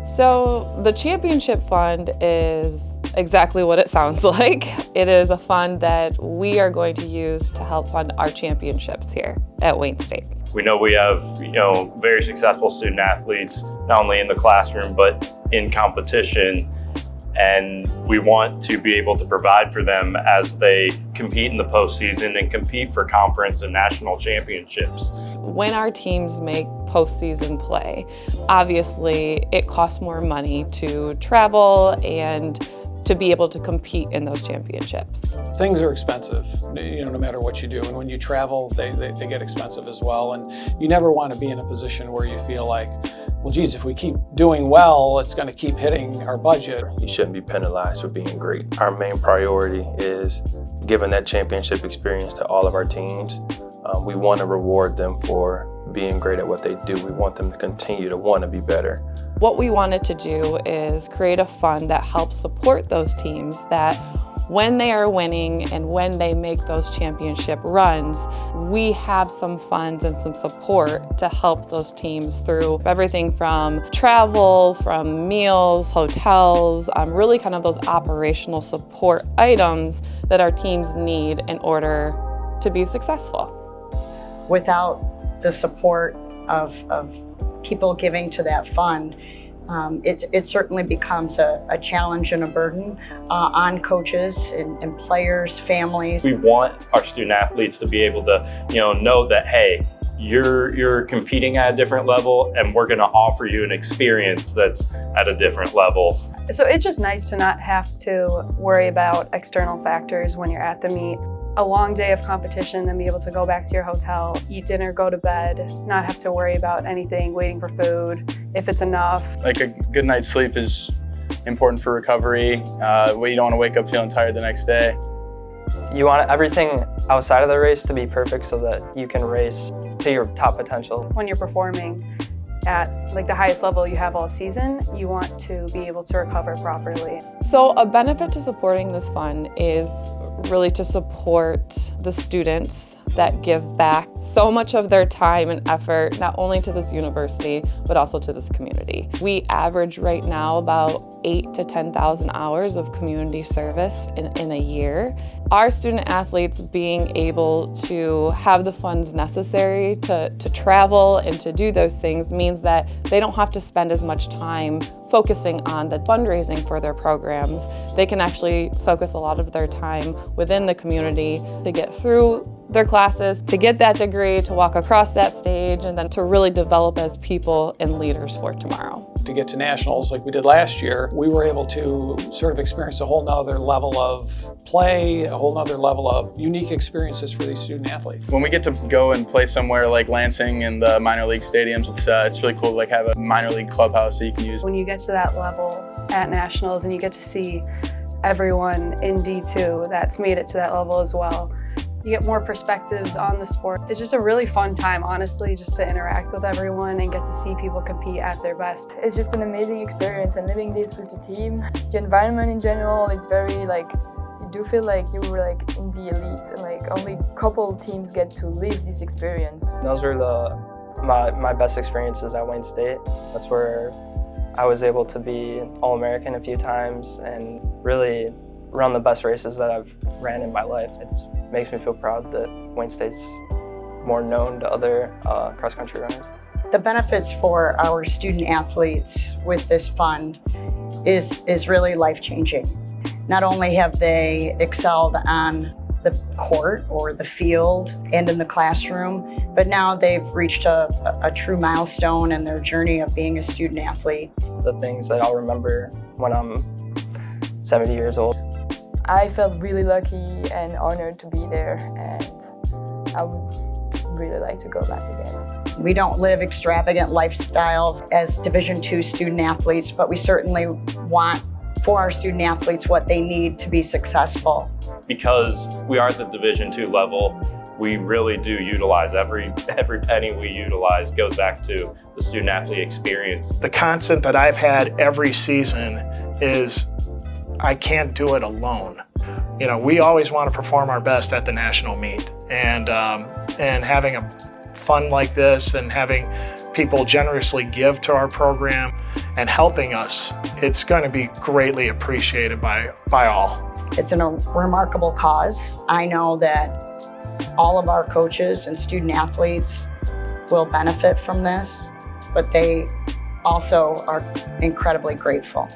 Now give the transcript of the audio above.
So the Championship Fund is exactly what it sounds like. It is a fund that we are going to use to help fund our championships here at Wayne State. We know we have, very successful student athletes, not only in the classroom, but in competition. And we want to be able to provide for them as they compete in the postseason and compete for conference and national championships. When our teams make postseason play, obviously it costs more money to travel and to be able to compete in those championships. Things are expensive, no matter what you do. And when you travel, they get expensive as well. And you never want to be in a position where you feel like, well, geez, if we keep doing well, it's going to keep hitting our budget. You shouldn't be penalized for being great. Our main priority is giving that championship experience to all of our teams. We want to reward them for being great at what they do. We want them to continue to want to be better. What we wanted to do is create a fund that helps support those teams, that when they are winning and when they make those championship runs, we have some funds and some support to help those teams through everything from travel, from meals, hotels, really kind of those operational support items that our teams need in order to be successful. Without the support of people giving to that fund, it certainly becomes a challenge and a burden on coaches and players, families. We want our student athletes to be able to, know that, hey, you're competing at a different level and we're going to offer you an experience that's at a different level. So it's just nice to not have to worry about external factors when you're at the meet. A long day of competition, then be able to go back to your hotel, eat dinner, go to bed, not have to worry about anything, waiting for food, if it's enough. Like a good night's sleep is important for recovery. You don't want to wake up feeling tired the next day. You want everything outside of the race to be perfect so that you can race to your top potential. When you're performing at the highest level you have all season, you want to be able to recover properly. So a benefit to supporting this fund is really to support the students that give back so much of their time and effort, not only to this university, but also to this community. We average right now about 8,000 to 10,000 hours of community service in a year. Our student athletes being able to have the funds necessary to travel and to do those things means that they don't have to spend as much time focusing on the fundraising for their programs. They can actually focus a lot of their time within the community to get through their classes, to get that degree, to walk across that stage, and then to really develop as people and leaders for tomorrow. To get to nationals like we did last year, we were able to sort of experience a whole nother level of play, a whole nother level of unique experiences for these student athletes. When we get to go and play somewhere like Lansing and the minor league stadiums, it's really cool to have a minor league clubhouse that you can use. When you get to that level at nationals and you get to see everyone in D2 that's made it to that level as well, you get more perspectives on the sport. It's just a really fun time, honestly, just to interact with everyone and get to see people compete at their best. It's just an amazing experience, and living this with the team. The environment in general, it's very you do feel like you were in the elite, and only a couple teams get to live this experience. Those were my best experiences at Wayne State. That's where I was able to be All-American a few times and really run the best races that I've ran in my life. It makes me feel proud that Wayne State's more known to other cross-country runners. The benefits for our student athletes with this fund is really life-changing. Not only have they excelled on the court or the field and in the classroom, but now they've reached a true milestone in their journey of being a student athlete. The things that I'll remember when I'm 70 years old. I felt really lucky and honored to be there, and I would really like to go back again. We don't live extravagant lifestyles as Division II student athletes, but we certainly want for our student athletes what they need to be successful. Because we are at the Division II level, we really do utilize every penny we utilize goes back to the student athlete experience. The constant that I've had every season is I can't do it alone. We always want to perform our best at the national meet, and having a fun like this and having people generously give to our program and helping us, it's going to be greatly appreciated by all. It's a remarkable cause. I know that all of our coaches and student athletes will benefit from this, but they also are incredibly grateful.